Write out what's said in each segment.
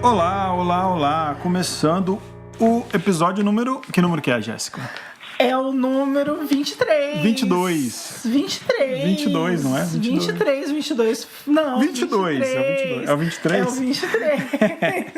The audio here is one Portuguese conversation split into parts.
Olá, olá, olá! Começando o episódio número... Que número que é, Jéssica? É o número 23. 22. 23. 22, não é? 23, 22. Não, 22. 23. É o 23? É o 23.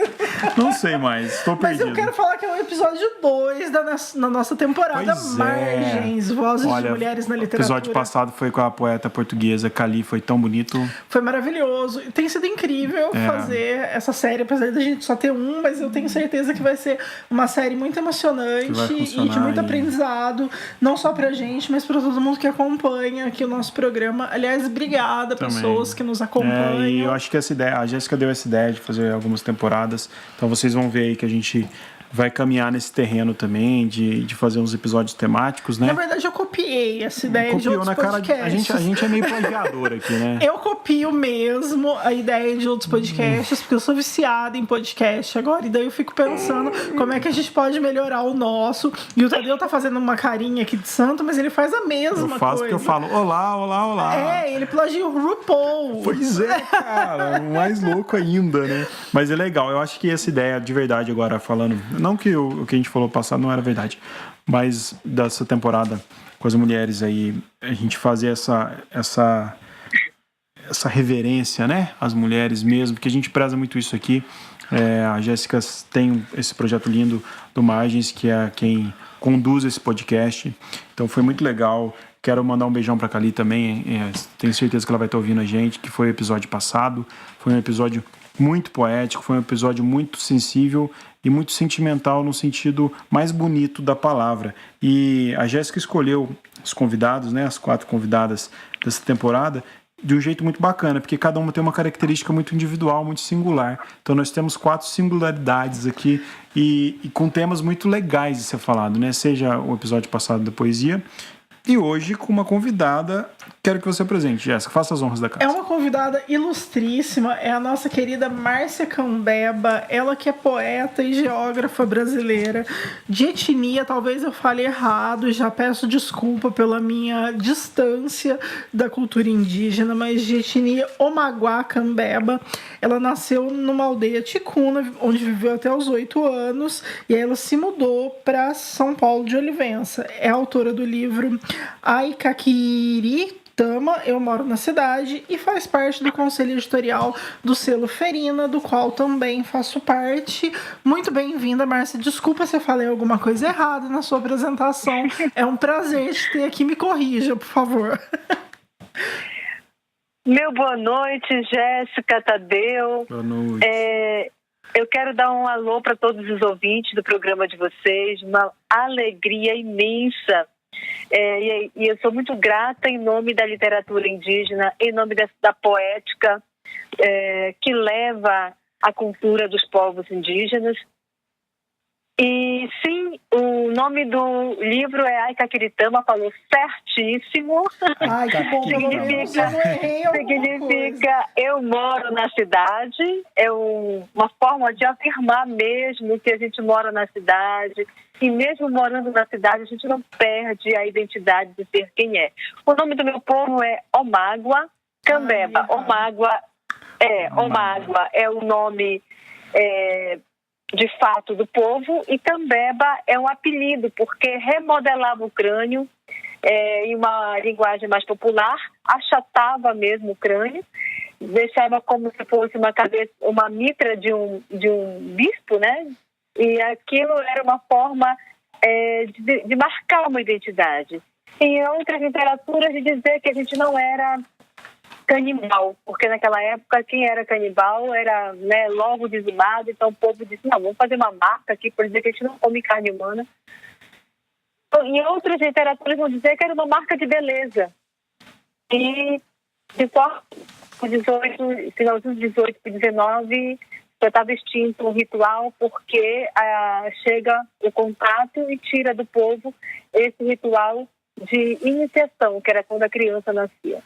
Não sei mais, estou perdido. Mas eu quero falar que é o episódio 2 na nossa temporada Margens, Vozes de Mulheres na Literatura. O episódio passado foi com a poeta portuguesa Cali, foi tão bonito. Foi maravilhoso. Tem sido incrível fazer essa série, apesar da gente só ter um, mas eu tenho certeza que vai ser uma série muito emocionante e de muito aprendizado. Não só pra gente, mas pra todo mundo que acompanha aqui o nosso programa. Aliás, obrigada, pessoas que nos acompanham. E eu acho que essa ideia, a Jéssica deu essa ideia de fazer algumas temporadas. Então vocês vão ver aí que a gente vai caminhar nesse terreno também, de fazer uns episódios temáticos, né? Na verdade, eu copiei essa ideia de outros podcasts. A gente é meio plagiador aqui, né? Eu copio mesmo a ideia de outros podcasts, porque eu sou viciada em podcast agora, e daí eu fico pensando como é que a gente pode melhorar o nosso. E o Tadeu tá fazendo uma carinha aqui de santo, mas ele faz a mesma coisa. Eu faço porque eu falo, olá, olá, olá. Ele plagia o RuPaul. Pois é, cara, mais louco ainda, né? Mas é legal, eu acho que essa ideia de verdade agora falando... Não que o que a gente falou passado não era verdade, mas dessa temporada com as mulheres aí, a gente fazer essa reverência, né? Às mulheres mesmo, porque a gente preza muito isso aqui. A Jéssica tem esse projeto lindo do Margens, que é quem conduz esse podcast. Então foi muito legal. Quero mandar um beijão pra Cali também. Tenho certeza que ela vai estar ouvindo a gente, que foi o episódio passado. Foi um episódio muito poético, foi um episódio muito sensível e muito sentimental no sentido mais bonito da palavra. E a Jéssica escolheu os convidados, né, as 4 convidadas dessa temporada, de um jeito muito bacana, porque cada uma tem uma característica muito individual, muito singular. Então nós temos 4 singularidades aqui e com temas muito legais de ser falado, né? Seja o episódio passado da poesia, e hoje com uma convidada. Quero que você apresente, Jéssica, faça as honras da casa. É uma convidada ilustríssima, é a nossa querida Márcia Cambeba, ela que é poeta e geógrafa brasileira, de etnia, talvez eu fale errado, e já peço desculpa pela minha distância da cultura indígena, mas de etnia Omaguá Cambeba. Ela nasceu numa aldeia ticuna, onde viveu até os 8 anos, e aí ela se mudou para São Paulo de Olivença. É autora do livro Aikakiri Tama, Eu Moro na Cidade, e faz parte do conselho editorial do selo Ferina, do qual também faço parte. Muito bem-vinda, Márcia. Desculpa se eu falei alguma coisa errada na sua apresentação. É um prazer te ter aqui. Me corrija, por favor. Meu boa noite, Jéssica, Tadeu. Boa noite. Eu quero dar um alô para todos os ouvintes do programa de vocês. Uma alegria imensa. E eu sou muito grata em nome da literatura indígena, em nome da poética que leva a cultura dos povos indígenas. E sim, o nome do livro é Aikakiritama, falou certíssimo. Ai, que bom, significa eu moro na cidade, é uma forma de afirmar mesmo que a gente mora na cidade. E mesmo morando na cidade, a gente não perde a identidade de ser quem é. O nome do meu povo é Omágua Cambeba. Omágua é o nome de fato do povo, e Cambeba é um apelido, porque remodelava o crânio em uma linguagem mais popular, achatava mesmo o crânio, deixava como se fosse uma cabeça, uma mitra de um bispo, né? E aquilo era uma forma de marcar uma identidade. Em outras literaturas, de dizer que a gente não era canibal, porque naquela época quem era canibal era, né, logo dizimado, então o povo disse, não, vamos fazer uma marca aqui para dizer que a gente não come carne humana. Em outras literaturas vão dizer que era uma marca de beleza. E de finalzinho de 18 para 19, já estava extinto o ritual, porque chega o contato e tira do povo esse ritual de iniciação, que era quando a criança nascia.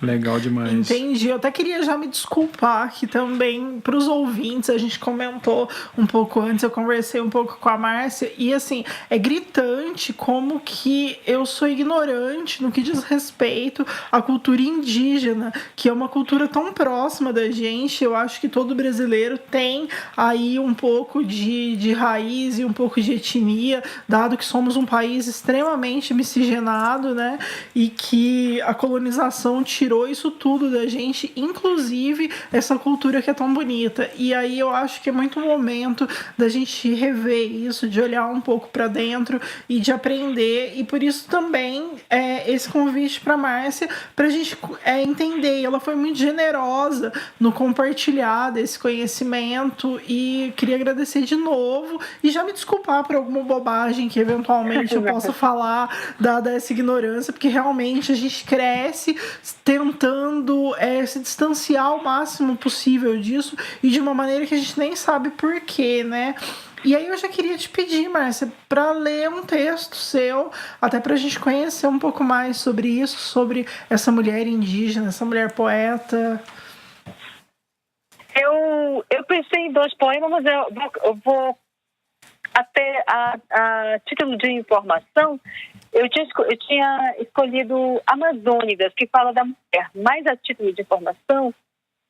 Legal demais. Entendi. Eu até queria já me desculpar aqui também para os ouvintes. A gente comentou um pouco antes, eu conversei um pouco com a Márcia e assim, é gritante como que eu sou ignorante no que diz respeito à cultura indígena, que é uma cultura tão próxima da gente. Eu acho que todo brasileiro tem aí um pouco de raiz e um pouco de etnia, dado que somos um país extremamente miscigenado, né? E que a colonização tirou isso tudo da gente, inclusive essa cultura que é tão bonita. E aí eu acho que é muito momento da gente rever isso, de olhar um pouco para dentro e de aprender. E por isso também esse convite para Márcia, para a gente entender. Ela foi muito generosa no compartilhar desse conhecimento e queria agradecer de novo e já me desculpar por alguma bobagem que eventualmente eu possa falar dada essa ignorância, porque realmente a gente cresce tentando se distanciar o máximo possível disso e de uma maneira que a gente nem sabe porquê, né? E aí eu já queria te pedir, Márcia, para ler um texto seu, até para a gente conhecer um pouco mais sobre isso, sobre essa mulher indígena, essa mulher poeta. Eu pensei em 2 poemas, mas eu vou até a título de informação. Eu tinha escolhido Amazônicas, que fala da mulher, mais a título de informação,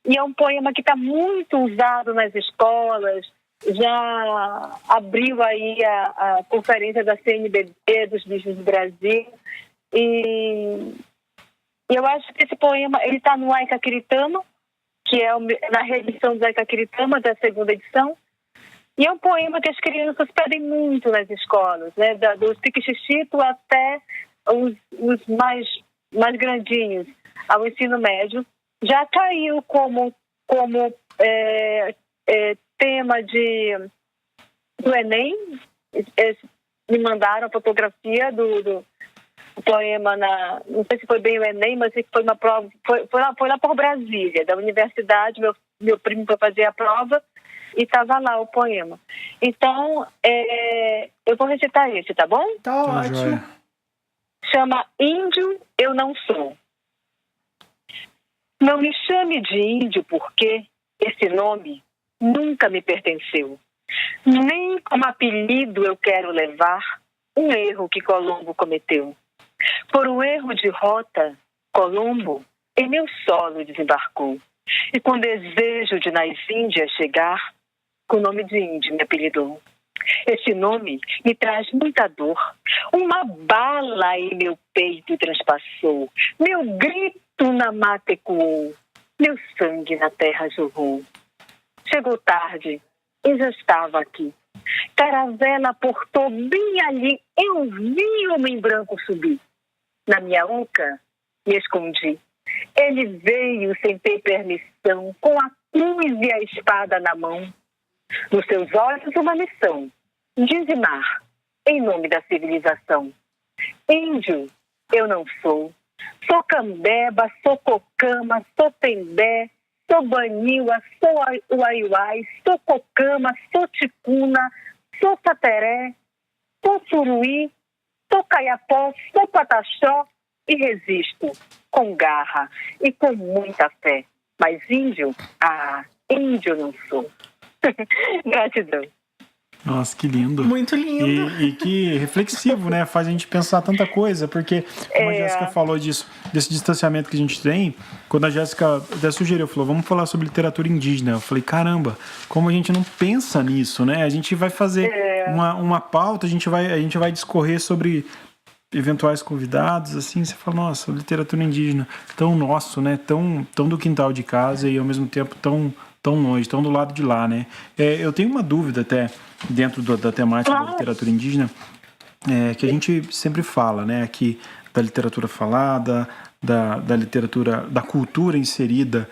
e é um poema que está muito usado nas escolas, já abriu aí a conferência da CNBB dos Bichos do Brasil, e eu acho que esse poema está no Aicaquiritama, que é na reedição do Aicaquiritama, da 2ª edição, e é um poema que as crianças pedem muito nas escolas, né? Dos pique-xixito até os mais grandinhos, ao ensino médio. Já caiu como tema do Enem. Me mandaram a fotografia do poema, não sei se foi bem o Enem, mas foi uma prova, foi lá por Brasília, da universidade. Meu primo foi fazer a prova e estava lá o poema. Então, eu vou recitar esse, tá bom? Tá ótimo. Chama Índio Eu Não Sou. Não me chame de índio porque esse nome nunca me pertenceu. Nem como apelido eu quero levar um erro que Colombo cometeu. Por um erro de rota, Colombo em meu solo desembarcou. E com desejo de nas Índias chegar, com o nome de índio me apelidou. Esse nome me traz muita dor. Uma bala em meu peito transpassou. Meu grito na mata ecoou. Meu sangue na terra jorrou. Chegou tarde e já estava aqui. Caravela portou bem ali. Eu vi o homem branco subir. Na minha uca, me escondi. Ele veio sem ter permissão, com a cruz e a espada na mão. Nos seus olhos, uma missão: dizimar, em nome da civilização. Índio, eu não sou. Sou cambeba, sou cocama, sou tembé, sou baniwa, sou uaiuai, sou cocama, sou ticuna, sou sateré, sou suruí, sou caiapó, sou pataxó e resisto com garra e com muita fé. Mas índio, índio eu não sou. Gratidão. Nossa, que lindo. Muito lindo. E que reflexivo, né? Faz a gente pensar tanta coisa, porque como a Jéssica falou desse distanciamento que a gente tem, quando a Jéssica até sugeriu, falou, vamos falar sobre literatura indígena. Eu falei, caramba, como a gente não pensa nisso, né? A gente vai fazer uma pauta, a gente vai discorrer sobre eventuais convidados, assim, você fala, nossa, literatura indígena, tão nosso, né? Tão do quintal de casa e ao mesmo tempo tão longe, tão do lado de lá, né? Eu tenho uma dúvida até dentro da temática da literatura indígena, que a gente sempre fala, né? Aqui da literatura falada, da literatura, da cultura inserida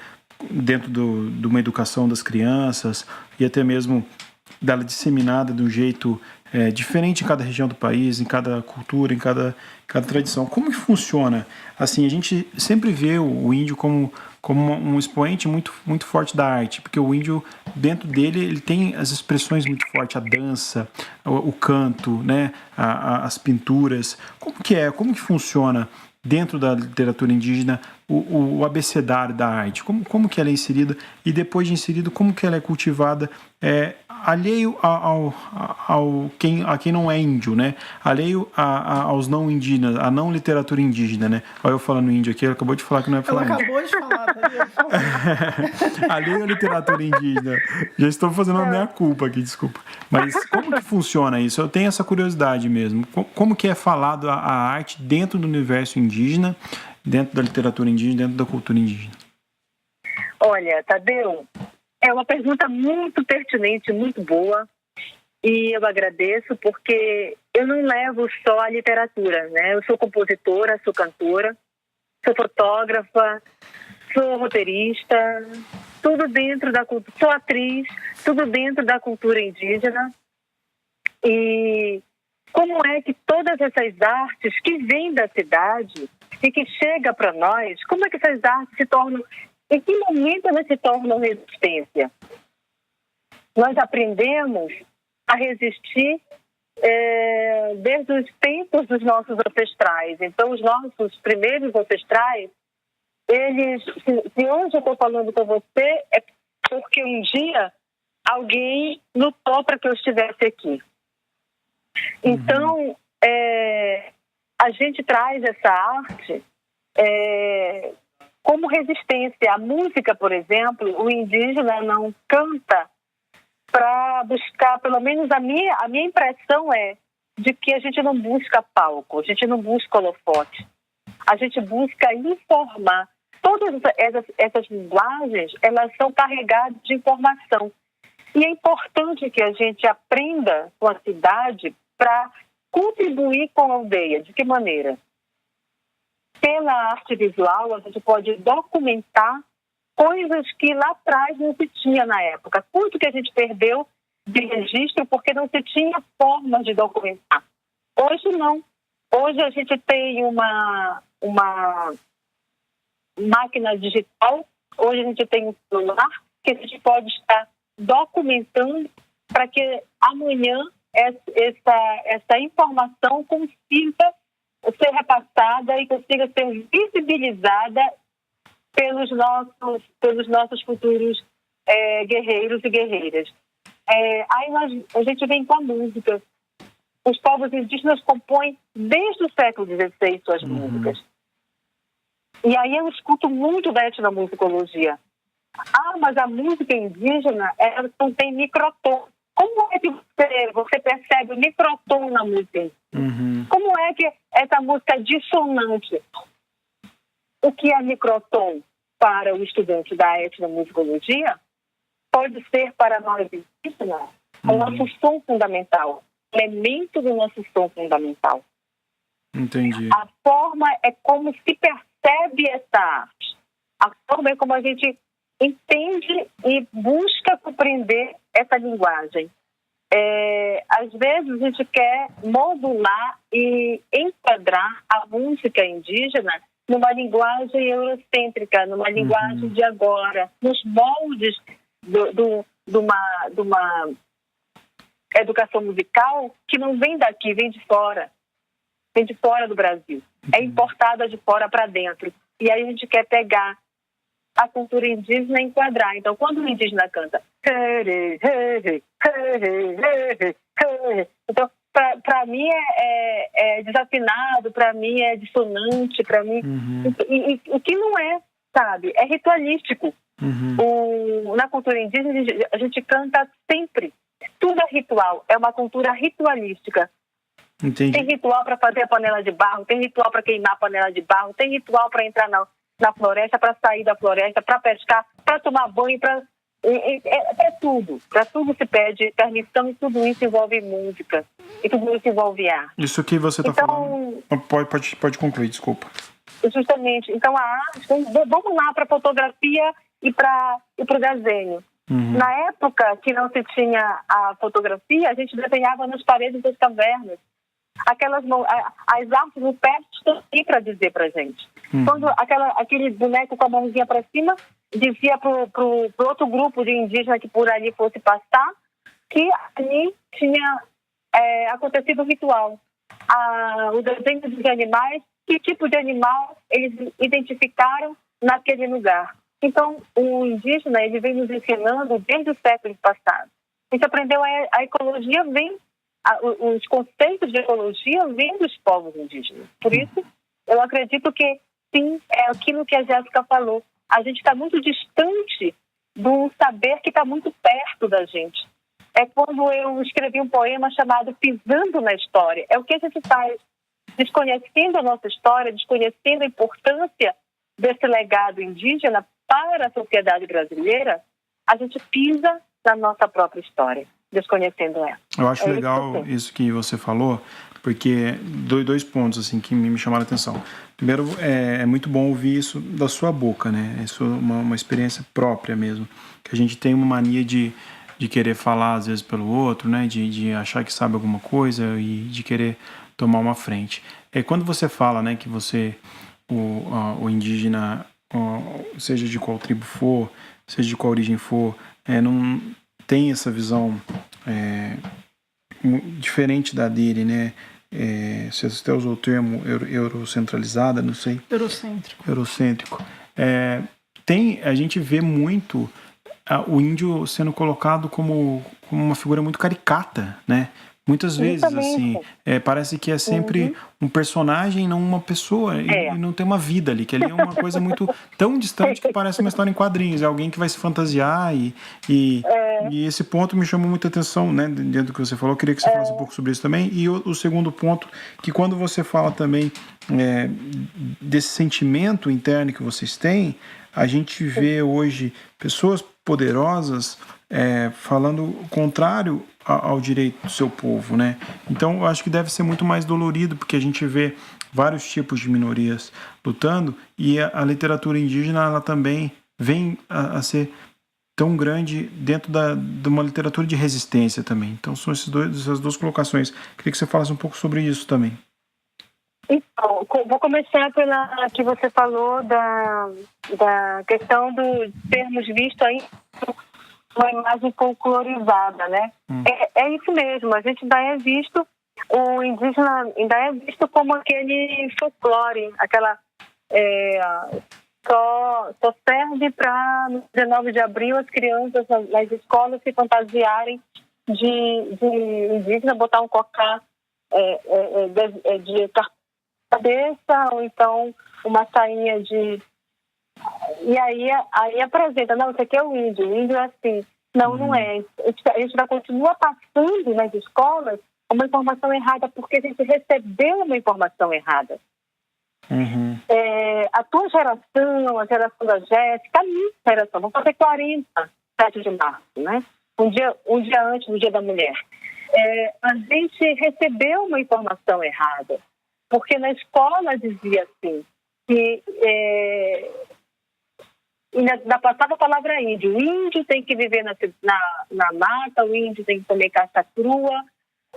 dentro de uma educação das crianças e até mesmo dela disseminada de um jeito diferente em cada região do país, em cada cultura, em cada tradição. Como que funciona? Assim, a gente sempre vê o índio como um expoente muito, muito forte da arte, porque o índio, dentro dele, ele tem as expressões muito fortes, a dança, o canto, né, as pinturas. Como que funciona dentro da literatura indígena, o abecedário da arte? Como que ela é inserida? E depois de inserido, como que ela é cultivada alheio a quem não é índio, né? Alheio aos não indígenas, a não literatura indígena, né? Olha eu falando índio aqui, ela acabou de falar que não é falar Ela índio. acabou de falar, Tadeu. Alheio à literatura indígena. Já estou fazendo a minha culpa aqui, desculpa. Mas como que funciona isso? Eu tenho essa curiosidade mesmo. Como que é falado a arte dentro do universo indígena, dentro da literatura indígena, dentro da cultura indígena? Olha, Tadeu, é uma pergunta muito pertinente, muito boa, e eu agradeço porque eu não levo só a literatura, né? Eu sou compositora, sou cantora, sou fotógrafa, sou roteirista, tudo dentro da cultura, sou atriz, tudo dentro da cultura indígena. E como é que todas essas artes que vêm da cidade e que chegam para nós, como é que essas artes se tornam, em que momento elas se tornam resistência? Nós aprendemos a resistir desde os tempos dos nossos ancestrais. Então, os nossos primeiros ancestrais, eles, se hoje eu estou falando com você, é porque um dia alguém lutou para que eu estivesse aqui. Então, a gente traz essa arte como resistência. A música, por exemplo, o indígena não canta para buscar, pelo menos a minha impressão é de que a gente não busca palco, a gente não busca holofote, a gente busca informar. Todas essas linguagens, elas são carregadas de informação. E é importante que a gente aprenda com a cidade para contribuir com a aldeia. De que maneira? Pela arte visual, a gente pode documentar coisas que lá atrás não se tinha na época. Quanto que a gente perdeu de registro porque não se tinha forma de documentar. Hoje não. Hoje a gente tem uma máquina digital, hoje a gente tem um celular que a gente pode estar documentando para que amanhã essa informação consiga ser repassada e consiga ser visibilizada pelos nossos futuros guerreiros e guerreiras. Aí a gente vem com a música. Os povos indígenas compõem desde o século XVI suas músicas. E aí eu escuto muito da etnomusicologia. Mas a música indígena, ela não tem microtom. Como é que você percebe o microtom na música? Como é que essa música é dissonante? O que é microtom para o estudante da etnomusicologia pode ser para nós indígenas o nosso som fundamental, elemento do nosso som fundamental. Entendi. A forma é como se percebe essa arte. A forma é como a gente entende e busca compreender essa linguagem. Às vezes a gente quer modular e enquadrar a música indígena numa linguagem eurocêntrica, numa linguagem de agora, nos moldes de uma educação musical que não vem daqui, vem de fora do Brasil. É importada de fora para dentro. E aí a gente quer pegar a cultura indígena e enquadrar. Então, quando o indígena canta... Então, para mim é desafinado, para mim é dissonante, para mim... E o que não é, sabe? É ritualístico. Na cultura indígena, a gente canta sempre. Tudo é ritual. É uma cultura ritualística. Entendi. Tem ritual para fazer a panela de barro, tem ritual para queimar a panela de barro, tem ritual para entrar na floresta, para sair da floresta, para pescar, para tomar banho, para tudo. Para tudo se pede permissão e tudo isso envolve música. E tudo isso envolve arte. Isso que você está falando. Pode concluir, desculpa. Justamente. Então a arte, vamos lá para a fotografia e para o desenho. Na época que não se tinha a fotografia, a gente desenhava nas paredes das cavernas. As artes no pé estão aí para dizer para gente. Quando aquele boneco com a mãozinha para cima dizia pro outro grupo de indígenas que por ali fosse passar que ali tinha acontecido o ritual. O desenho dos animais que tipo de animal eles identificaram naquele lugar. Então, o indígena, ele vem nos ensinando desde os séculos passados. A gente aprendeu a ecologia, os conceitos de ecologia vêm dos povos indígenas. Por isso, eu acredito que, sim, é aquilo que a Jéssica falou. A gente está muito distante do saber que está muito perto da gente. É quando eu escrevi um poema chamado Pisando na História. É o que a gente faz, desconhecendo a nossa história, desconhecendo a importância desse legado indígena para a sociedade brasileira, a gente pisa na nossa própria história, desconhecendo ela. Eu acho legal isso que você falou, porque dois pontos assim que me chamaram a atenção. Primeiro, é muito bom ouvir isso da sua boca, né? Isso é uma experiência própria mesmo, que a gente tem uma mania de querer falar às vezes pelo outro, né? De achar que sabe alguma coisa e de querer tomar uma frente. Quando você fala, né, que o indígena, seja de qual tribo for, seja de qual origem for, não tem essa visão diferente da dele, né? Você até usou o termo eurocentralizada, não sei. Eurocêntrico. A gente vê muito o índio sendo colocado como uma figura muito caricata, né? Muitas vezes, assim, parece que é sempre um personagem, não uma pessoa, e não tem uma vida ali, que ali é uma coisa muito tão distante que parece uma história em quadrinhos, é alguém que vai se fantasiar, e esse ponto me chamou muita atenção, né, dentro do que você falou. Eu queria que você falasse um pouco sobre isso também. E o segundo ponto, que quando você fala também desse sentimento interno que vocês têm, a gente vê hoje pessoas poderosas falando o contrário ao direito do seu povo, né? Então, eu acho que deve ser muito mais dolorido, porque a gente vê vários tipos de minorias lutando, e a literatura indígena, ela também vem a ser tão grande dentro de uma literatura de resistência também. Então, são essas duas colocações. Queria que você falasse um pouco sobre isso também. Então, vou começar pela que você falou da questão dos termos vistos aí uma imagem folclorizada, né? É isso mesmo, a gente ainda é visto, o indígena ainda é visto como aquele folclore, aquela só serve para no 19 de abril as crianças nas escolas se fantasiarem de indígena, botar um cocá de cabeça, ou então uma sainha de... E aí apresenta, não, isso aqui é o índio é assim. Não é. A gente já continua passando nas escolas uma informação errada, porque a gente recebeu uma informação errada. A tua geração, a geração da Jéssica, a minha geração, vamos fazer 40, 7 de março, né? Um dia antes do Dia da Mulher. A gente recebeu uma informação errada, porque na escola dizia assim, que... ainda passava a palavra índio. O índio tem que viver na mata, o índio tem que comer caça crua,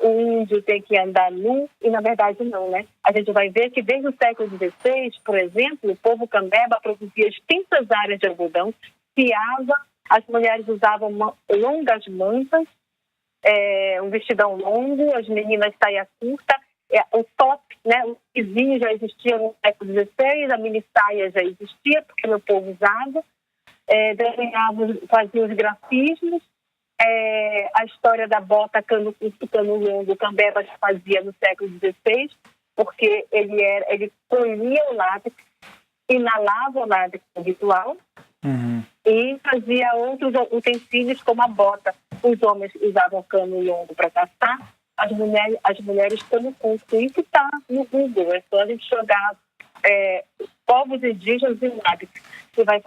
o índio tem que andar nu, e na verdade não, né? A gente vai ver que desde o século XVI, por exemplo, o povo cambeba produzia extensas áreas de algodão, fiava, as mulheres usavam longas mantas, um vestidão longo, as meninas saia curta, o top, né, o vizinho já existia no século XVI, a mini saia já existia, porque meu povo usava, desenhavam, faziam os grafismos, a história da bota cano curto, cano longo, o cambeba já fazia no século XVI, porque ele colhia o látex, inalava o látex ritual e fazia outros utensílios como a bota. Os homens usavam cano longo para caçar, as mulheres cano curto. Isso está no Google, é só a gente jogar povos indígenas e látex, que vai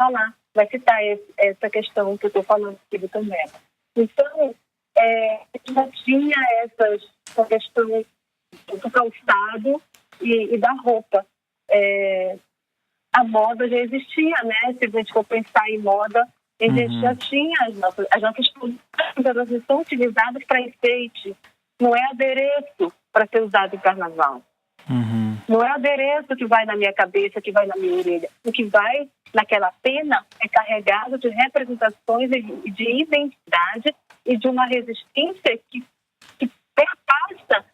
citar essa questão que eu estou falando aqui do cambeba. Então, já tinha essa questão do calçado e da roupa. A moda já existia, né? Se a gente for pensar em moda, a gente já tinha as nossas produções, elas são utilizadas para enfeite. Não é adereço para ser usado em carnaval. Não é adereço que vai na minha cabeça, que vai na minha orelha. O que vai naquela pena é carregado de representações e de identidade e de uma resistência que perpassa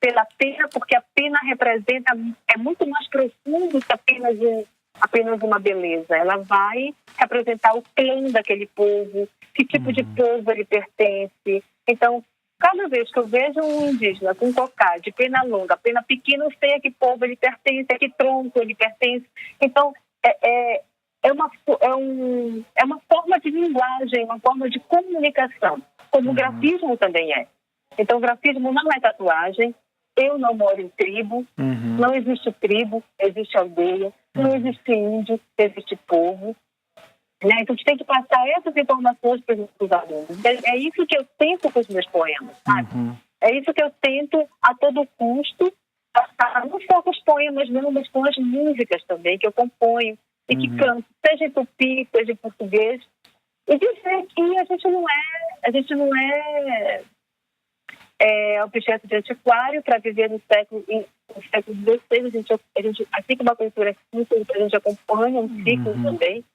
pela pena, porque a pena representa, é muito mais profundo que apenas uma beleza. Ela vai representar o clã daquele povo, que tipo de povo ele pertence. Então, cada vez que eu vejo um indígena com cocá de pena longa, pena pequena, eu sei a que povo ele pertence, a que tronco ele pertence. Então, é uma forma de linguagem, uma forma de comunicação, como o grafismo também é. Então, o grafismo não é tatuagem. Eu não moro em tribo, não existe tribo, existe aldeia, não existe índio, existe povo. Né? Então, a gente tem que passar essas informações para os alunos. É isso que eu tento com os meus poemas, sabe? É isso que eu tento a todo custo passar, não só com os poemas, não, mas com as músicas também, que eu componho e que canto, seja em tupi, seja em português. E dizer que a gente não é objeto de antiquário para viver no século XVI. A gente, assim como a cultura é cíclica, a gente acompanha um ciclo também.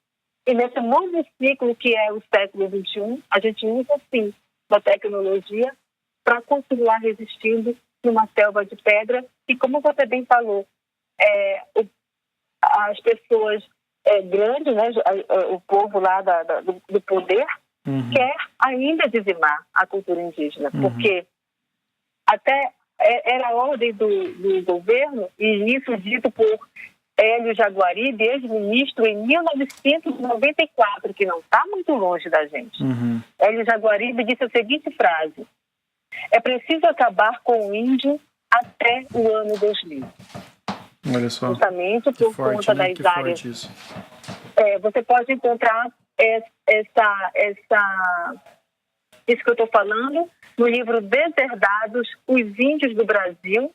E nesse novo ciclo que é o século XXI, a gente usa, sim, da tecnologia para continuar resistindo numa selva de pedra. E como você bem falou, as pessoas grandes, né, o povo lá do poder, quer ainda dizimar a cultura indígena, porque até era a ordem do governo, e isso dito por Hélio Jaguaribe, ex-ministro, em 1994, que não está muito longe da gente. Hélio Jaguaribe disse a seguinte frase: é preciso acabar com o índio até o ano 2000. Olha só. Justamente por conta das áreas. Você pode encontrar isso que eu estou falando no livro Deserdados, Os Índios do Brasil.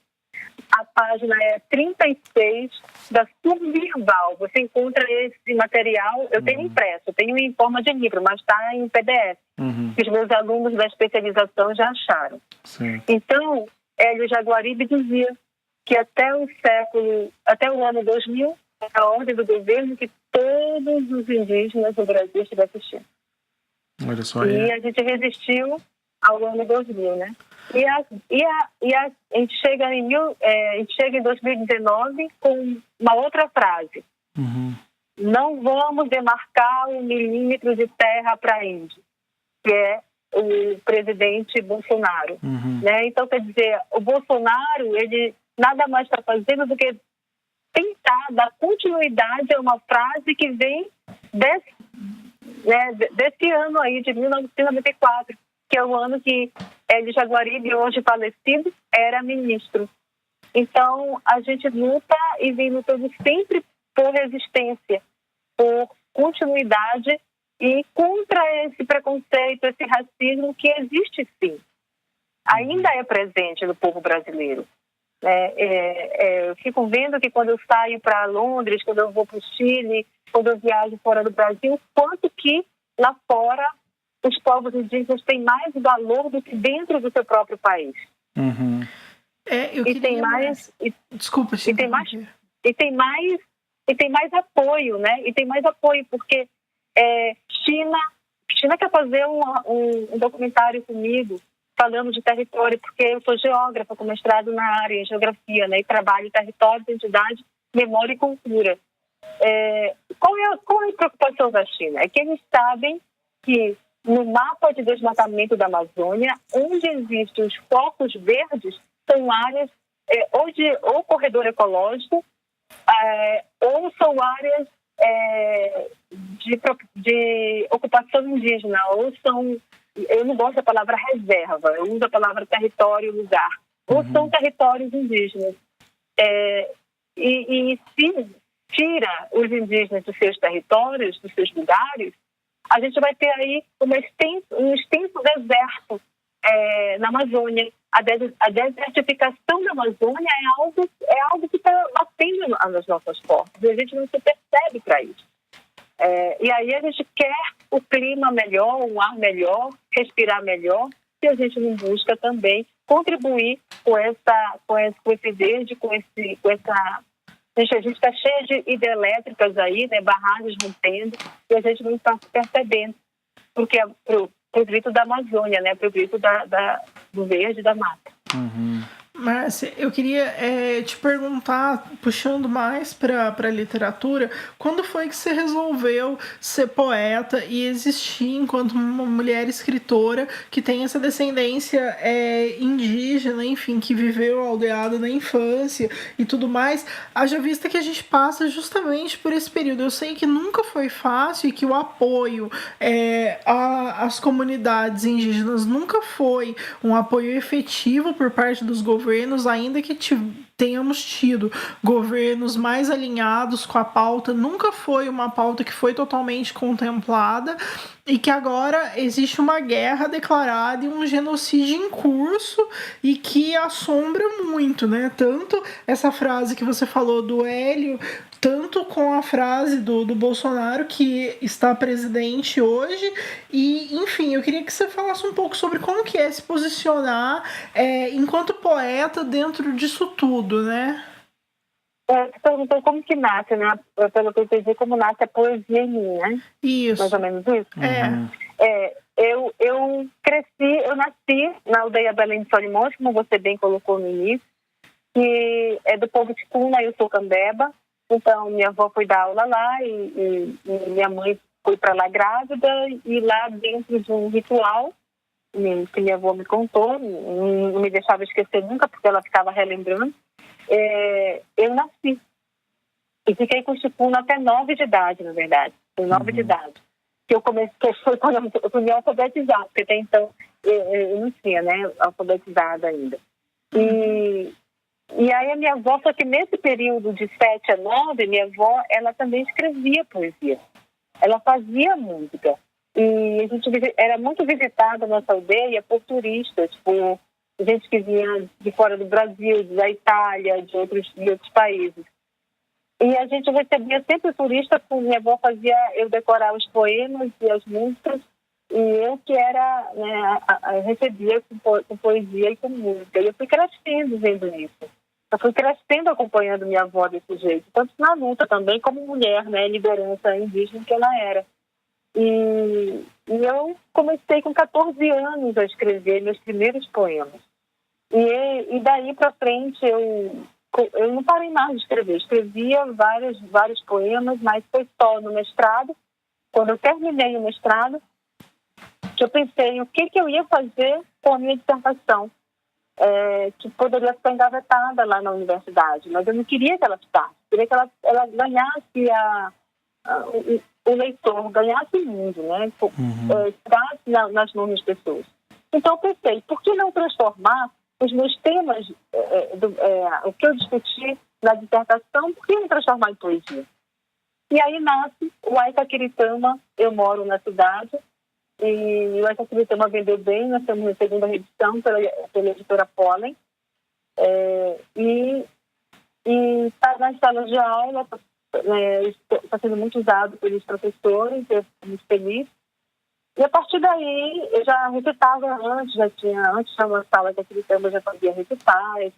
A página é 36 da Survival. Você encontra esse material, eu tenho impresso, eu tenho em forma de livro, mas está em PDF, que os meus alunos da especialização já acharam. Sim. Então, Hélio Jaguaribe dizia que até o ano 2000, a ordem do governo que todos os indígenas do Brasil estivessem assistindo. Olha só. E a gente resistiu ao ano 2000, né? E a gente chega em 2019 com uma outra frase. Não vamos demarcar 1 milímetro de terra para índio, que é o presidente Bolsonaro. Né? Então, quer dizer, o Bolsonaro, ele nada mais está fazendo do que tentar dar continuidade a uma frase que vem desse ano aí, de 1994, que é o ano que Hélio Jaguaribe, hoje falecido, era ministro. Então, a gente luta e vem lutando sempre por resistência, por continuidade e contra esse preconceito, esse racismo que existe sim. Ainda é presente no povo brasileiro. Eu fico vendo que quando eu saio para Londres, quando eu vou para o Chile, quando eu viajo fora do Brasil, quanto que lá fora os povos indígenas têm mais valor do que dentro do seu próprio país. Desculpa, e tem mais apoio, né? E tem mais apoio porque China quer fazer um documentário comigo falando de território, porque eu sou geógrafa com mestrado na área em geografia, né? E trabalho em território, identidade, memória e cultura. Qual é a preocupação da China? É que eles sabem que no mapa de desmatamento da Amazônia, onde existem os focos verdes, são áreas ou corredor ecológico, ou são áreas de ocupação indígena, ou são, eu não gosto da palavra reserva, eu uso a palavra território, lugar, ou são territórios indígenas. E se tira os indígenas dos seus territórios, dos seus lugares, a gente vai ter aí um extenso deserto na Amazônia. A desertificação da Amazônia é algo que está batendo nas nossas portas. E a gente não se percebe para isso. E aí a gente quer o clima melhor, um ar melhor, respirar melhor, e a gente não busca também contribuir com esse verde, com essa... A gente está cheio de hidrelétricas aí, né, barragens rompendo, e a gente não está percebendo, porque é pro grito da Amazônia, né, pro grito do verde da mata. Márcia, eu queria te perguntar, puxando mais para a literatura, quando foi que você resolveu ser poeta e existir enquanto uma mulher escritora que tem essa descendência indígena, enfim, que viveu aldeada na infância e tudo mais, haja vista que a gente passa justamente por esse período. Eu sei que nunca foi fácil e que o apoio às comunidades indígenas nunca foi um apoio efetivo por parte dos governos, ainda que tenhamos tido governos mais alinhados com a pauta, nunca foi uma pauta que foi totalmente contemplada e que agora existe uma guerra declarada e um genocídio em curso e que assombra muito, né? Tanto essa frase que você falou do Hélio, tanto com a frase do Bolsonaro, que está presidente hoje, e, enfim, eu queria que você falasse um pouco sobre como que é se posicionar enquanto poeta dentro disso tudo, né? Você perguntou como que nasce, né? Pelo que eu entendi, como nasce a poesia em mim, né? Isso. Mais ou menos isso? Eu cresci, eu nasci na aldeia Belém de Solimões, como você bem colocou no início, que é do povo Ticuna, eu sou cambeba. Então, minha avó foi dar aula lá e minha mãe foi para lá grávida, e lá dentro de um ritual que minha avó me contou, não me deixava esquecer nunca, porque ela ficava relembrando, eu nasci. E fiquei com Ticuna até 9 de idade, na verdade. Com 9 de idade. Que foi quando eu fui me alfabetizar, porque até então eu não tinha, né, alfabetizada ainda. E aí a minha avó, só que nesse período de 7 a 9, minha avó, ela também escrevia poesia. Ela fazia música. E a gente era muito visitada na nossa aldeia por turistas, por gente que vinha de fora do Brasil, da Itália, de outros países. E a gente recebia sempre turista, porque minha avó fazia eu decorar os poemas e as músicas, e eu que era, né, recebia com poesia e com música. E eu fui crescendo vendo isso. Eu fui crescendo acompanhando minha avó desse jeito, tanto na luta também como mulher, né, liderança indígena que ela era. E eu comecei com 14 anos a escrever meus primeiros poemas. E daí para frente eu não parei mais de escrever. Escrevia vários poemas, mas foi só no mestrado, quando eu terminei o mestrado, que eu pensei o que eu ia fazer com a minha dissertação. Que poderia ficar engavetada lá na universidade, mas eu não queria que ela ficasse, queria que ela ganhasse o leitor, ganhasse o mundo, né? Ficasse nas mãos das pessoas. Então eu pensei, por que não transformar os meus temas, o que eu discuti na dissertação, por que não transformar em poesia? E aí nasce o Aitaquiritama. Eu moro na cidade, e o Aitaquiritama vendeu bem, nós estamos na segunda reedição pela editora Pollen. E está na sala de aula, está sendo muito usado pelos professores, eu estou muito feliz. E a partir daí, eu já recitava antes de uma sala de Aitaquiritama, eu já fazia recitais,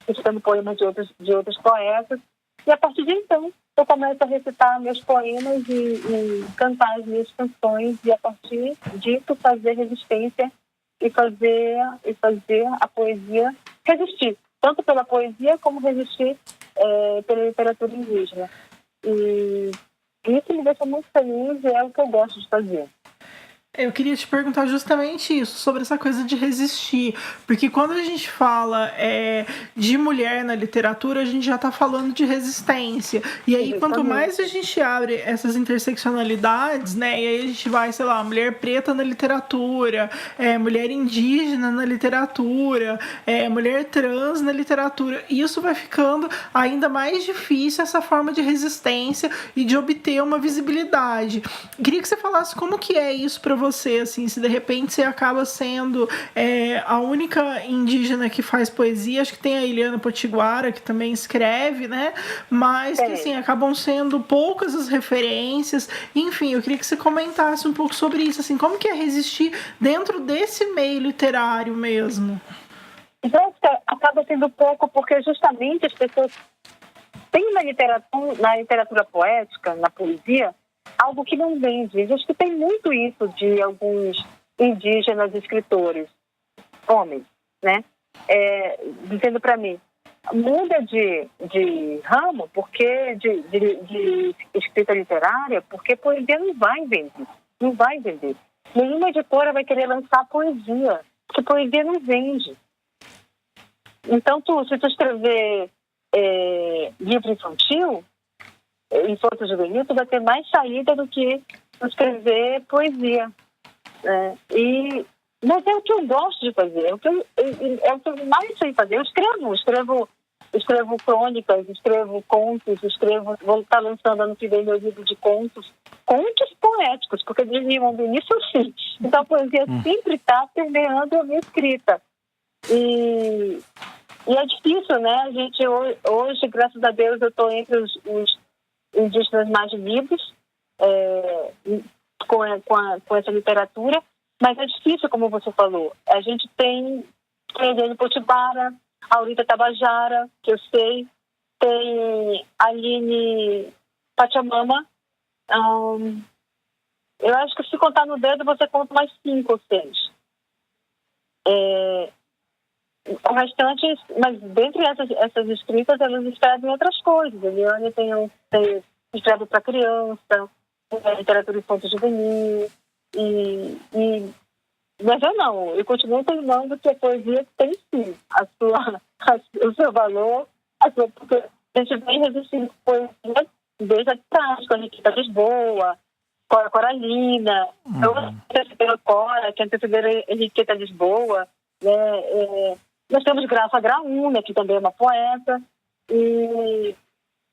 recitando poemas de outros poetas. E a partir de então, eu começo a recitar meus poemas e cantar as minhas canções, e a partir disso fazer resistência e fazer a poesia resistir, tanto pela poesia como resistir pela literatura indígena. E isso me deixa muito feliz e é o que eu gosto de fazer. Eu queria te perguntar justamente isso, sobre essa coisa de resistir, porque quando a gente fala de mulher na literatura, a gente já está falando de resistência, e aí quanto mais a gente abre essas interseccionalidades, né, e aí a gente vai, sei lá, mulher preta na literatura, mulher indígena na literatura, mulher trans na literatura, e isso vai ficando ainda mais difícil, essa forma de resistência e de obter uma visibilidade. Queria que você falasse como que é isso para você, assim, se de repente você acaba sendo a única indígena que faz poesia. Acho que tem a Eliana Potiguara, que também escreve, né? Mas que, assim, acabam sendo poucas as referências. Enfim, eu queria que você comentasse um pouco sobre isso, assim, como que é resistir dentro desse meio literário mesmo. Acaba sendo pouco, porque justamente as pessoas têm na literatura poética, na poesia, algo que não vende. Acho que tem muito isso de alguns indígenas escritores, homens, né? dizendo para mim, muda de ramo, porque de escrita literária, porque poesia não vai vender. Não vai vender. Nenhuma editora vai querer lançar poesia, porque poesia não vende. Então, se tu escrever livro infantil, infanto-juvenil, tu vai ter mais saída do que escrever poesia. Mas é o que eu gosto de fazer, é o que eu mais sei fazer. Eu escrevo crônicas, escrevo contos, vou estar lançando ano que vem meu livro de contos poéticos, porque eles vão do início ao fim. Então a poesia sempre está permeando a minha escrita. E é difícil, né? A gente hoje, graças a Deus, eu estou entre os indígenas mais vivos com essa literatura, mas é difícil, como você falou. A gente tem Eliane Potiguara, Aurita Tabajara, que eu sei, tem Aline Pachamama. Eu acho que se contar no dedo, você conta mais 5 ou 6. O restante, mas dentre essas escritas, elas escrevem outras coisas. A Eliane escreve para criança, literatura infanto-juvenil, mas eu continuo pensando que a poesia tem sim o seu valor, porque a gente vem resistindo poesia desde atrás, com a Henriqueta Lisboa, Cora Coralina, pela Cora, que antecederam a Henriqueta Lisboa, nós temos Graça Graúna, que também é uma poeta, e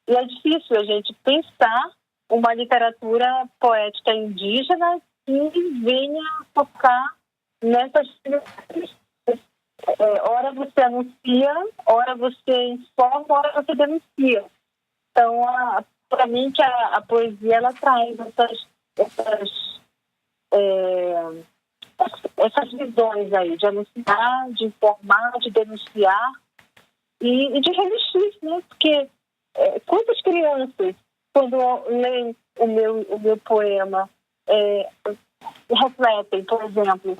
é difícil a gente pensar uma literatura poética indígena que venha focar nessas coisas. Ora você anuncia, ora você informa, ora você denuncia. Então, para mim, que a poesia ela traz essas visões aí, de anunciar, de informar, de denunciar e de resistir, né? Porque quantas crianças, quando leem o meu poema, refletem, por exemplo,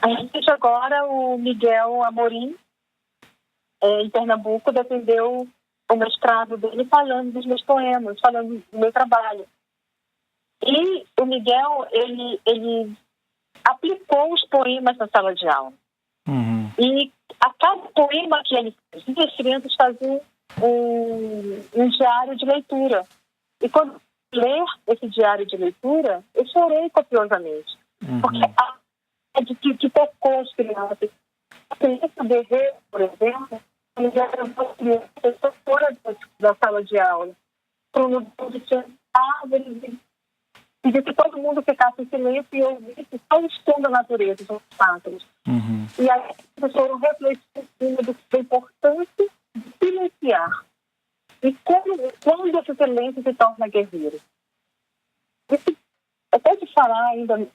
a gente agora, o Miguel Amorim, em Pernambuco, defendeu o mestrado dele falando dos meus poemas, falando do meu trabalho. E o Miguel, ele aplicou os poemas na sala de aula. E a cada poema que ele fazia, as crianças faziam um diário de leitura. E quando ler esse diário de leitura, eu chorei copiosamente. Porque que tocou as crianças. A criança Berreiro, por exemplo, ele já levou as crianças fora da sala de aula. Para um lugar onde tinha árvores, e que todo mundo ficasse em silêncio e ouvisse só o som da natureza, dos pássaros. E aí as pessoas foram refletir em cima da importância de silenciar. E quando esse silêncio se torna guerreiro. Até de falar ainda me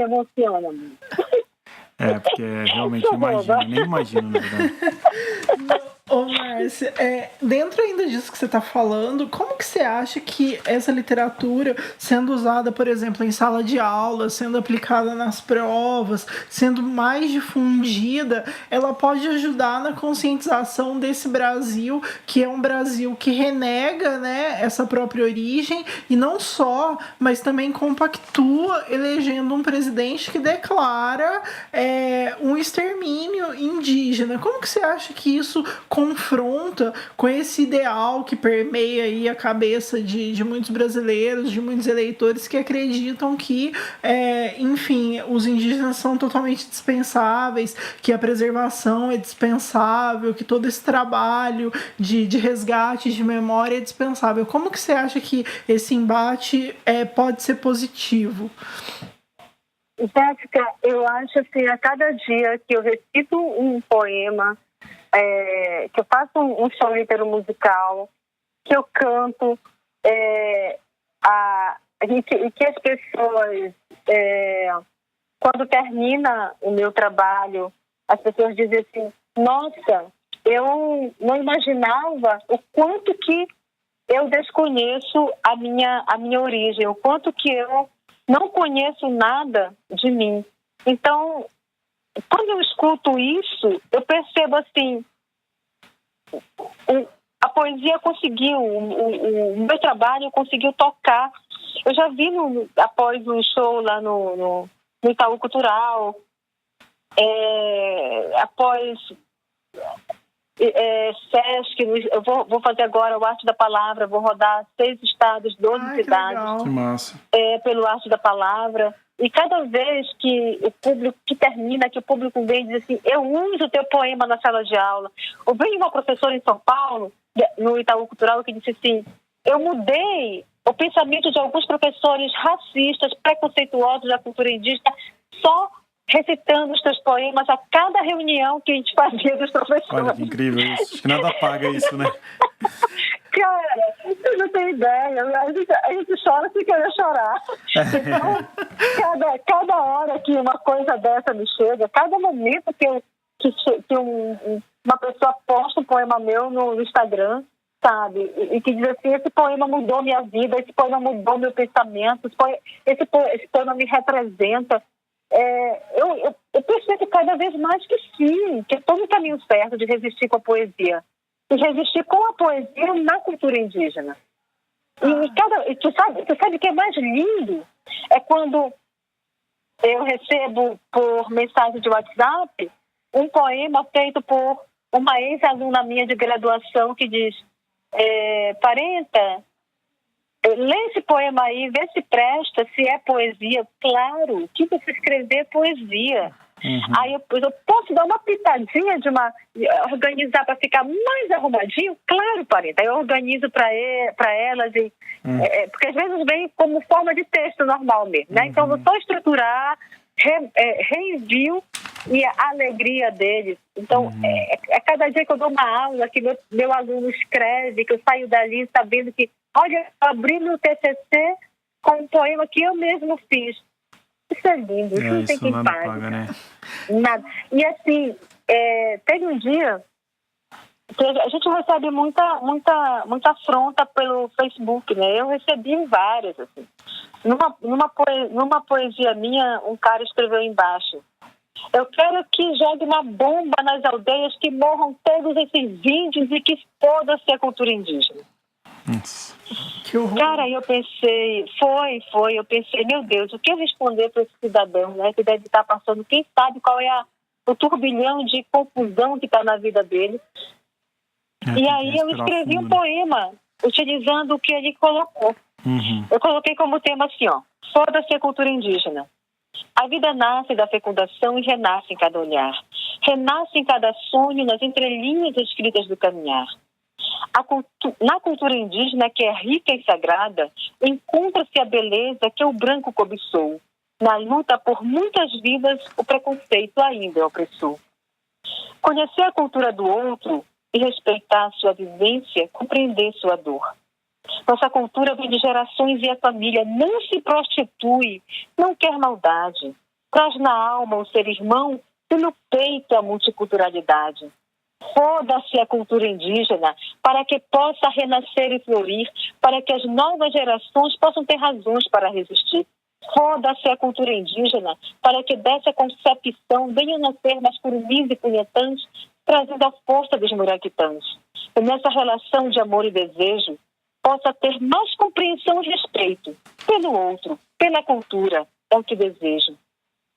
emociona. Porque realmente nem imagino, na verdade. Ô, Márcia, dentro ainda disso que você está falando, como que você acha que essa literatura, sendo usada, por exemplo, em sala de aula, sendo aplicada nas provas, sendo mais difundida, ela pode ajudar na conscientização desse Brasil, que é um Brasil que renega, né, essa própria origem, e não só, mas também compactua elegendo um presidente que declara um extermínio indígena. Como que você acha que isso confronta com esse ideal que permeia aí a cabeça de muitos brasileiros, de muitos eleitores que acreditam que, enfim, os indígenas são totalmente dispensáveis, que a preservação é dispensável, que todo esse trabalho de resgate, de memória é dispensável. Como que você acha que esse embate pode ser positivo? Jéssica, eu acho assim, a cada dia que eu recito um poema, que eu faço um show inteiro musical, que eu canto, e que as pessoas, quando termina o meu trabalho, as pessoas dizem assim, nossa, eu não imaginava o quanto que eu desconheço a minha origem, o quanto que eu não conheço nada de mim. Então, quando eu escuto isso, eu percebo assim, a poesia conseguiu, o meu trabalho conseguiu tocar. Eu já vi após um show lá no Itaú Cultural, após Sesc, eu vou fazer agora o Arte da Palavra, vou rodar 6 estados, 12 cidades, Que massa. Pelo Arte da Palavra. E cada vez que o público que termina, que o público vem e diz assim, eu uso o teu poema na sala de aula. Eu veio uma professora em São Paulo, no Itaú Cultural, que disse assim, eu mudei o pensamento de alguns professores racistas, preconceituosos da cultura indígena, só recitando os teus poemas a cada reunião que a gente fazia dos professores. Olha que incrível isso. Acho que nada paga isso, né? Cara, eu não tenho ideia. A gente chora sem querer chorar. Então, cada hora que uma coisa dessa me chega, cada momento que uma pessoa posta um poema meu no Instagram, sabe? E que diz assim, esse poema mudou minha vida, esse poema mudou meu pensamento, esse poema me representa. Eu percebo cada vez mais que sim, que estou no caminho certo de resistir com a poesia. E resistir com a poesia na cultura indígena. E tu sabe o que é mais lindo? É quando eu recebo por mensagem de WhatsApp um poema feito por uma ex-aluna minha de graduação que diz, Parenta, lê esse poema aí, vê se presta, se é poesia. Claro, o que você escrever é poesia. Aí eu posso dar uma pitadinha organizar para ficar mais arrumadinho? Claro, Parenta. Eu organizo para elas, porque às vezes vem como forma de texto normal mesmo, né? Então, eu vou só estruturar, reenvio e a alegria deles. Então, cada dia que eu dou uma aula, que meu aluno escreve, que eu saio dali sabendo que, olha, eu abri meu TCC com um poema que eu mesmo fiz. Isso é lindo, isso não tem quem pague. Paga, né? Nada. E assim, teve um dia que a gente recebe muita afronta pelo Facebook, né? Eu recebi várias, assim. Numa poesia minha, um cara escreveu embaixo, eu quero que jogue uma bomba nas aldeias, que morram todos esses índios e que foda-se a cultura indígena. Que horror. Cara, aí eu pensei, eu pensei, meu Deus, o que eu responder para esse cidadão, né, que deve estar passando, quem sabe qual é o turbilhão de confusão que está na vida dele. E aí eu escrevi um poema, utilizando o que ele colocou. Eu coloquei como tema assim, ó, foda-se a cultura indígena. A vida nasce da fecundação e renasce em cada olhar. Renasce em cada sonho, nas entrelinhas escritas do caminhar. Na cultura indígena, que é rica e sagrada, encontra-se a beleza que o branco cobiçou. Na luta por muitas vidas, o preconceito ainda é opressor. Conhecer a cultura do outro e respeitar sua vivência, compreender sua dor. Nossa cultura vem de gerações e a família não se prostitui, não quer maldade. Traz na alma o ser irmão e no peito a multiculturalidade. Foda-se a cultura indígena para que possa renascer e florir, para que as novas gerações possam ter razões para resistir. Foda-se a cultura indígena para que dessa concepção venham nascer mais curumis e punhetãs, trazendo a força dos muraquitãs. E nessa relação de amor e desejo, possa ter mais compreensão e respeito pelo outro, pela cultura, é o que desejo.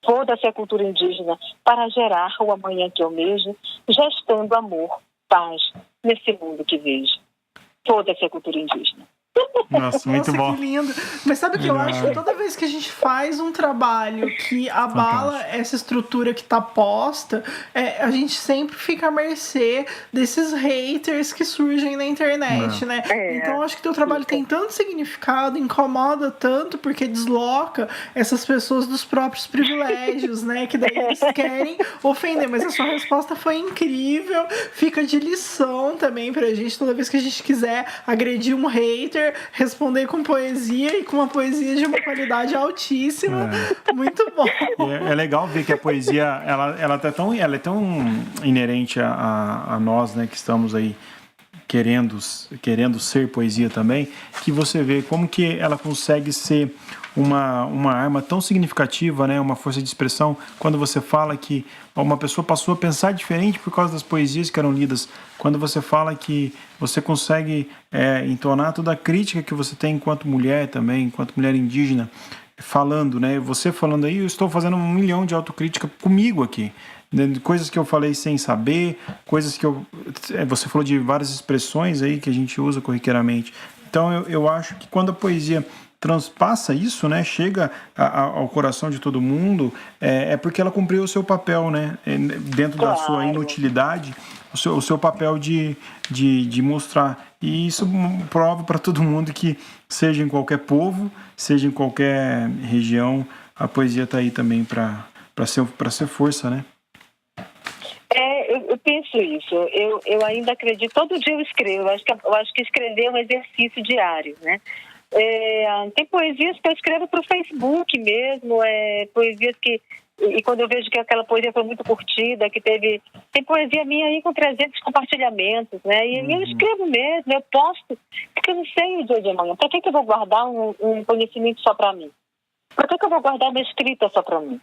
Foda-se a cultura indígena para gerar o amanhã que eu mesmo, gestando amor, paz, nesse mundo que vejo. Foda-se a cultura indígena. Nossa, muito bom. Que lindo. Mas sabe o que eu acho? Que toda vez que a gente faz um trabalho que abala essa estrutura que tá posta, a gente sempre fica à mercê desses haters que surgem na internet, né? Então eu acho que teu trabalho tem tanto significado, incomoda tanto, porque desloca essas pessoas dos próprios privilégios, né? Que daí eles querem ofender. Mas a sua resposta foi incrível, fica de lição também pra gente, toda vez que a gente quiser agredir um hater, responder com poesia e com uma poesia de uma qualidade altíssima. Muito bom. É legal ver que a poesia ela é tão inerente a nós, né, que estamos aí querendo ser poesia também, que você vê como que ela consegue ser uma arma tão significativa, né? Uma força de expressão, quando você fala que uma pessoa passou a pensar diferente por causa das poesias que eram lidas, quando você fala que você consegue entonar toda a crítica que você tem enquanto mulher também, enquanto mulher indígena, falando, né? Você falando aí, eu estou fazendo 1 milhão de autocrítica comigo aqui. Coisas que eu falei sem saber, coisas que você falou de várias expressões aí que a gente usa corriqueiramente. Então eu acho que quando a poesia transpassa isso, né, chega ao coração de todo mundo, é porque ela cumpriu o seu papel, né, dentro da sua inutilidade, o seu papel de mostrar. E isso prova para todo mundo que, seja em qualquer povo, seja em qualquer região, a poesia está aí também para ser força, né? Eu penso isso. Eu ainda acredito. Todo dia eu escrevo. Eu acho que escrever é um exercício diário, né? Tem poesias que eu escrevo para o Facebook mesmo, poesias que... E quando eu vejo que aquela poesia foi muito curtida, tem poesia minha aí com 300 compartilhamentos, né? E eu escrevo mesmo, eu posto, porque eu não sei o dia de amanhã. Para que eu vou guardar um conhecimento só para mim? Para que eu vou guardar uma escrita só para mim?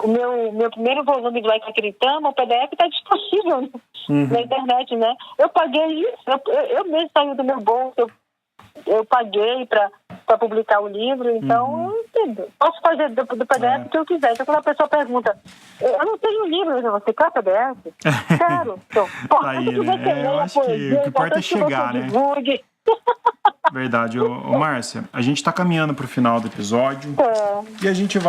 O meu primeiro volume do Aikakiritama, o PDF, está disponível na internet, né? Eu paguei isso, eu mesmo saiu do meu bolso, eu paguei para publicar o livro, então eu posso fazer do PDF o que eu quiser. Então quando a pessoa pergunta, eu não tenho livro, você quer PDF? Quero. Então, aí, né? Eu acho que o que importa é chegar, né? Verdade. Márcia, a gente está caminhando para o final do episódio e a gente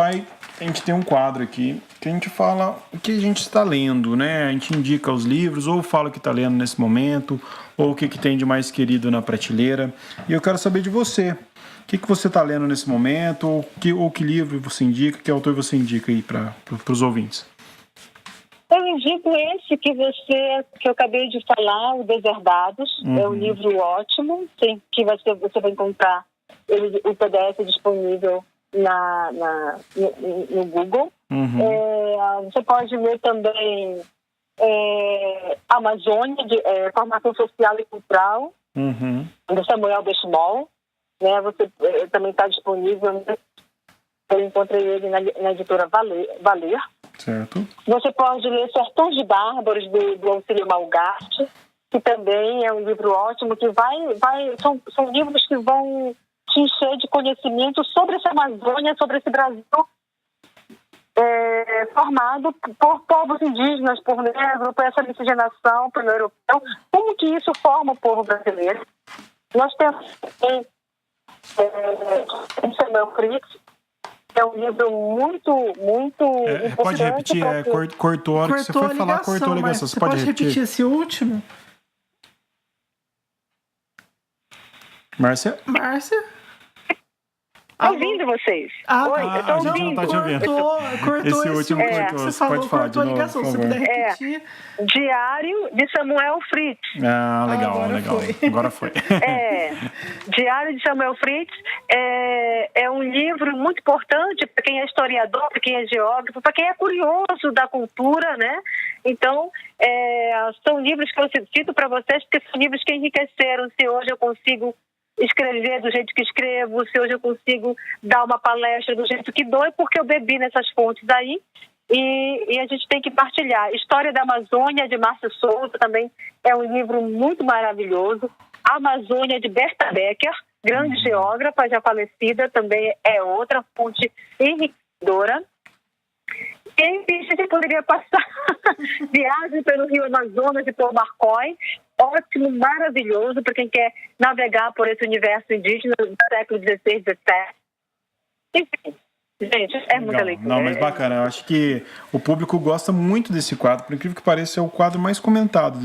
tem um quadro aqui que a gente fala o que a gente está lendo, né? A gente indica os livros, ou fala o que está lendo nesse momento, ou o que tem de mais querido na prateleira. E eu quero saber de você. O que você está lendo nesse momento, ou que livro você indica, que autor você indica aí para os ouvintes? Eu indico esse que eu acabei de falar, O Deserdados. É um livro ótimo, que você vai encontrar o PDF disponível no Google. Você pode ler também Amazônia, Formação Social e Cultural, do Samuel Benchimol. Né? Você também está disponível, eu encontrei ele na editora Valer. Certo. Você pode ler Sertões de Bárbaros, do Auxílio Malgarte, que também é um livro ótimo, que são livros que vão te encher de conhecimento sobre essa Amazônia, sobre esse Brasil formado por povos indígenas, por negro, por essa miscigenação, pelo europeu. Como que isso forma o povo brasileiro? Nós temos Samuel Fritz. É um livro muito importante. Pode repetir, cortou a hora que você foi falar, cortou a ligação. Você pode repetir esse último? Márcia? Estou ouvindo vocês. Oi, eu estou ouvindo. Não tá te ouvindo. Cortou esse último cortou. Você falou, pode falar cortou de a ligação. novo, Se puder repetir. Diário de Samuel Fritz. Legal. Agora foi. Diário de Samuel Fritz é um livro muito importante para quem é historiador, para quem é geógrafo, para quem é curioso da cultura, né? Então, são livros que eu cito para vocês, porque são livros que enriqueceram. Se hoje eu consigo escrever do jeito que escrevo, se hoje eu consigo dar uma palestra do jeito que dou, é porque eu bebi nessas fontes aí. E a gente tem que partilhar. História da Amazônia, de Márcia Souza, também é um livro muito maravilhoso. A Amazônia, de Berta Becker, grande geógrafa, já falecida, também é outra fonte enriquecedora. E a gente poderia passar Viagem pelo Rio Amazonas, de Paul Marcoy. Ótimo, maravilhoso para quem quer navegar por esse universo indígena do século XVI, XVII. Enfim. Gente, muita leitura. Não, mas bacana. Eu acho que o público gosta muito desse quadro. Por incrível que pareça, é o quadro mais comentado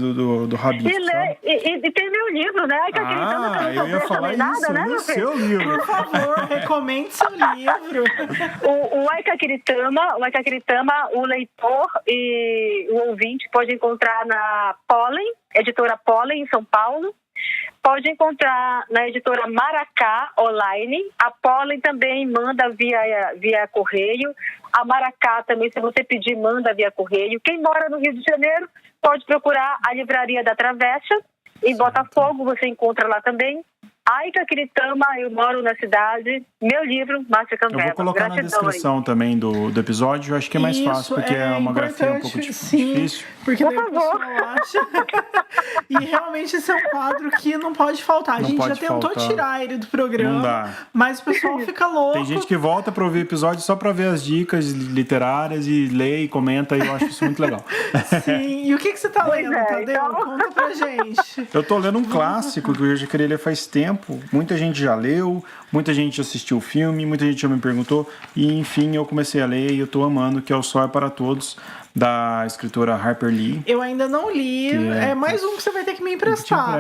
do Rabisco, sabe? E tem meu livro, né? Eu ia falar isso, né, seu livro. Por favor, recomende seu livro. O Aikakiritama, o leitor e o ouvinte pode encontrar na Pollen, editora Pollen, em São Paulo. Pode encontrar na editora Maracá online. A Pollen também manda via correio. A Maracá também, se você pedir, manda via correio. Quem mora no Rio de Janeiro pode procurar a Livraria da Travessa. Em Botafogo você encontra lá também. Aika Kiritama, Eu Moro na Cidade, meu livro, Márcia Cambeba. Eu vou colocar na descrição aí também do episódio. Eu acho que é mais fácil, porque é uma grafia um pouco difícil. Porque daí o pessoal acha. E realmente esse é um quadro que não pode faltar. A gente já tentou tirar ele do programa, mas o pessoal fica louco. Tem gente que volta para ouvir o episódio só para ver as dicas literárias e lê e comenta, e eu acho isso muito legal. Sim, e o que você tá lendo, Tadeu? Conta pra gente. Eu tô lendo um clássico que eu já queria ler faz tempo. Muita gente já leu, muita gente assistiu o filme, muita gente já me perguntou, e enfim, eu comecei a ler e eu tô amando, que é O Sol é para Todos, da escritora Harper Lee. Eu ainda não li, é mais um que você vai ter que me emprestar.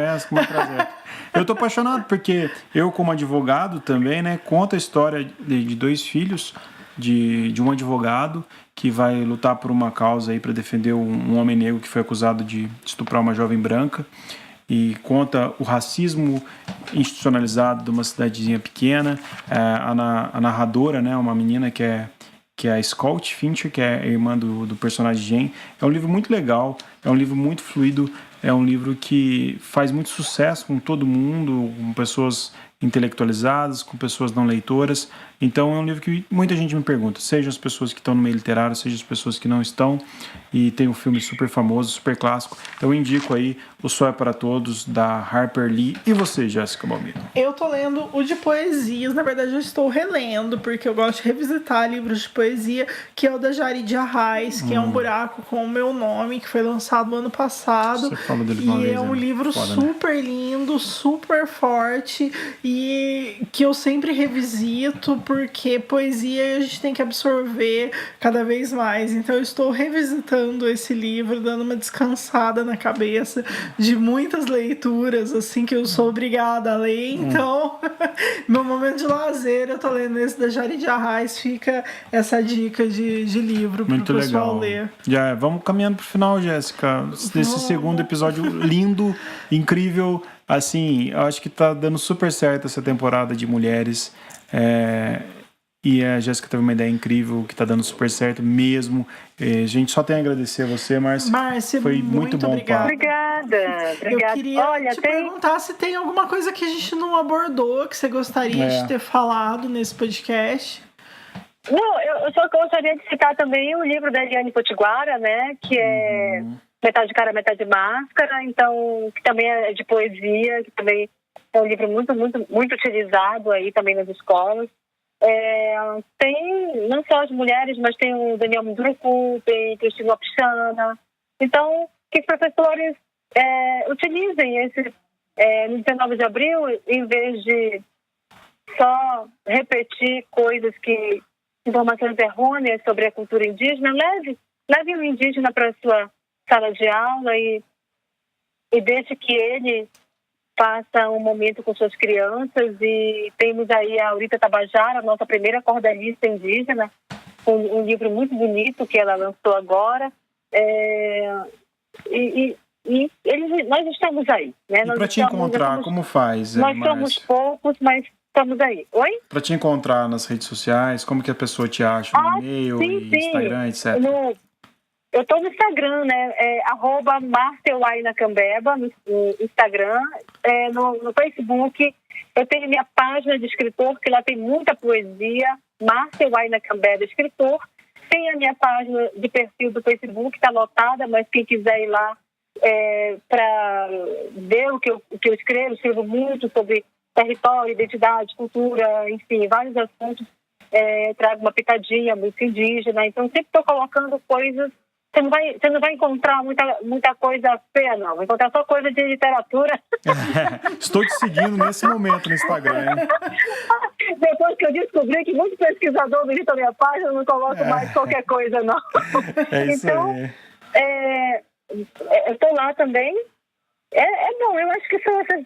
Eu tô apaixonado porque eu, como advogado também, né, conta a história de dois filhos de um advogado que vai lutar por uma causa aí para defender um homem negro que foi acusado de estuprar uma jovem branca, e conta o racismo institucionalizado de uma cidadezinha pequena. A narradora, né, uma menina que é a Scout Fincher, que é a irmã do personagem Jen. É um livro muito legal, é um livro muito fluido, é um livro que faz muito sucesso com todo mundo, com pessoas intelectualizadas, com pessoas não leitoras. Então é um livro que muita gente me pergunta, seja as pessoas que estão no meio literário, seja as pessoas que não estão, e tem um filme super famoso, super clássico. Então eu indico aí O Sol é para Todos, da Harper Lee. E você, Jéssica Balbino? Eu tô lendo o de poesias, na verdade eu estou relendo, porque eu gosto de revisitar livros de poesia, que é o da Jari Arraes, que é Um Buraco com o Meu Nome, que foi lançado ano passado. Você falou dele uma vez, é um livro super lindo, super forte, e que eu sempre revisito, porque poesia a gente tem que absorver cada vez mais. Então eu estou revisitando esse livro, dando uma descansada na cabeça de muitas leituras, assim, que eu sou obrigada a ler. Então, meu momento de lazer, eu tô lendo esse da Jari Arraes. Fica essa dica de livro pro muito pessoal legal. ler. Vamos caminhando pro final, Jéssica, desse segundo episódio lindo, incrível. Assim, eu acho que tá dando super certo essa temporada de mulheres. E a Jéssica teve uma ideia incrível, que tá dando super certo mesmo. A gente só tem a agradecer a você, Márcia. Foi muito bom. Obrigada. Obrigada. Eu queria te perguntar se tem alguma coisa que a gente não abordou, que você gostaria de ter falado nesse podcast. Não, eu só gostaria de citar também o livro da Eliane Potiguara, né, que é Metade Cara, Metade Máscara, então, que também é de poesia, que também é um livro muito, muito, muito utilizado aí também nas escolas. Tem não só as mulheres, mas tem o Daniel Munduruku, tem Cristina Pichana. Então, que os professores utilizem esse no 19 de abril, em vez de só repetir informações errôneas sobre a cultura indígena, leve o indígena para a sua sala de aula e deixe que ele faça um momento com suas crianças. E temos aí a Aurita Tabajara, nossa primeira cordalista indígena, com um livro muito bonito que ela lançou agora. Nós estamos aí, né? E para te encontrar, como faz? Nós somos poucos, mas estamos aí. Oi? Para te encontrar nas redes sociais, como que a pessoa te acha? No e-mail, Instagram, etc. Eu estou no Instagram, né? @MárciaWainacambeba no Instagram. No Facebook, eu tenho minha página de escritor, que lá tem muita poesia. Márcia Wainacambeba, escritor. Tem a minha página de perfil do Facebook, está lotada, mas quem quiser ir lá para ver o que eu escrevo muito sobre território, identidade, cultura, enfim, vários assuntos. Trago uma pitadinha, música indígena. Então, sempre estou colocando coisas. Você não vai encontrar muita coisa feia, não. Vai encontrar só coisa de literatura. Estou te seguindo nesse momento no Instagram, hein? Depois que eu descobri que muito pesquisador visita a minha página, eu não coloco mais qualquer coisa, não. É isso aí. Eu estou lá também. Bom, eu acho que são essas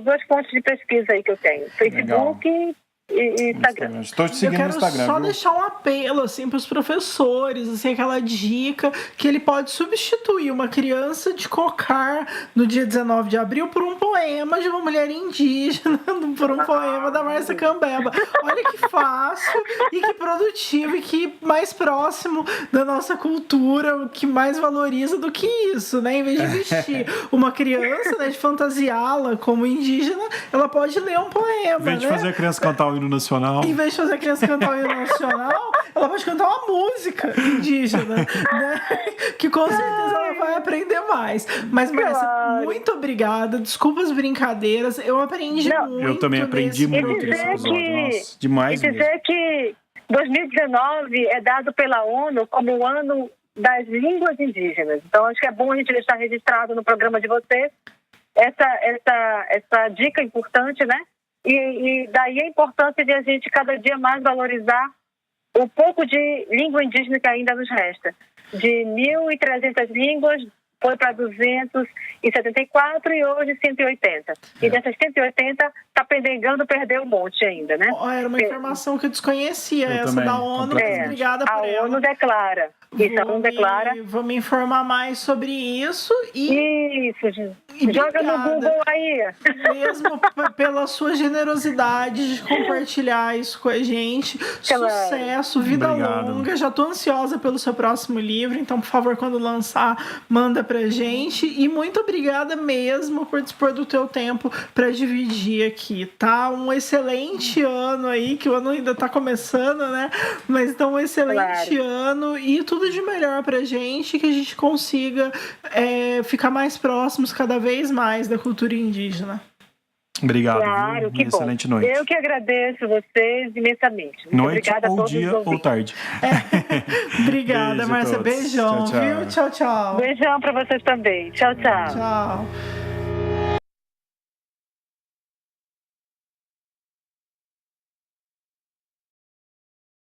duas fontes de pesquisa aí que eu tenho. Facebook e Instagram. Estou te seguindo no Instagram. Eu quero só viu? deixar um apelo assim, para os professores, assim, aquela dica que ele pode substituir uma criança de cocar no dia 19 de abril por um poema de uma mulher indígena, por um poema da Márcia Cambeba. Olha que fácil e que produtivo e que mais próximo da nossa cultura, que mais valoriza do que isso, né? Em vez de vestir uma criança, né, de fantasiá-la como indígena, ela pode ler um poema, Em vez de né? fazer a criança cantar o hino nacional. Em vez de fazer a criança cantar o hino nacional, ela pode cantar uma música indígena, né? Que com certeza ela vai aprender mais. Mas, Márcia, muito obrigada. Desculpa as brincadeiras. Eu aprendi muito. Eu também aprendi muito nesse episódio. Nossa, demais mesmo. E dizer que 2019 é dado pela ONU como o ano das línguas indígenas. Então, acho que é bom a gente deixar registrado no programa de vocês essa dica importante, né? E daí a importância de a gente cada dia mais valorizar o pouco de língua indígena que ainda nos resta. De 1.300 línguas, foi para 274 e hoje 180. E dessas 180, está pendengando perder um monte ainda, né? Era uma informação que eu desconhecia, essa também, da ONU. Obrigada por ela. A ONU declara. Isso, a ONU declara. Vou me informar mais sobre isso. Isso, joga no Google aí. Mesmo pela sua generosidade de compartilhar isso com a gente. Claro. Sucesso, vida longa. Já tô ansiosa pelo seu próximo livro, então, por favor, quando lançar, manda pra gente. E muito obrigada mesmo por dispor do teu tempo pra dividir aqui, tá? Um excelente ano aí, que o ano ainda tá começando, né? Mas então, um excelente ano e tudo de melhor pra gente, que a gente consiga ficar mais próximos cada vez mais da cultura indígena. Obrigado. Claro, que excelente bom. noite. Eu que agradeço vocês imensamente. Muito noite obrigada ou a todos dia ou tarde. Obrigada, Márcia. Beijão, tchau, tchau. viu? Tchau, tchau. Beijão pra vocês também. Tchau, tchau. Tchau.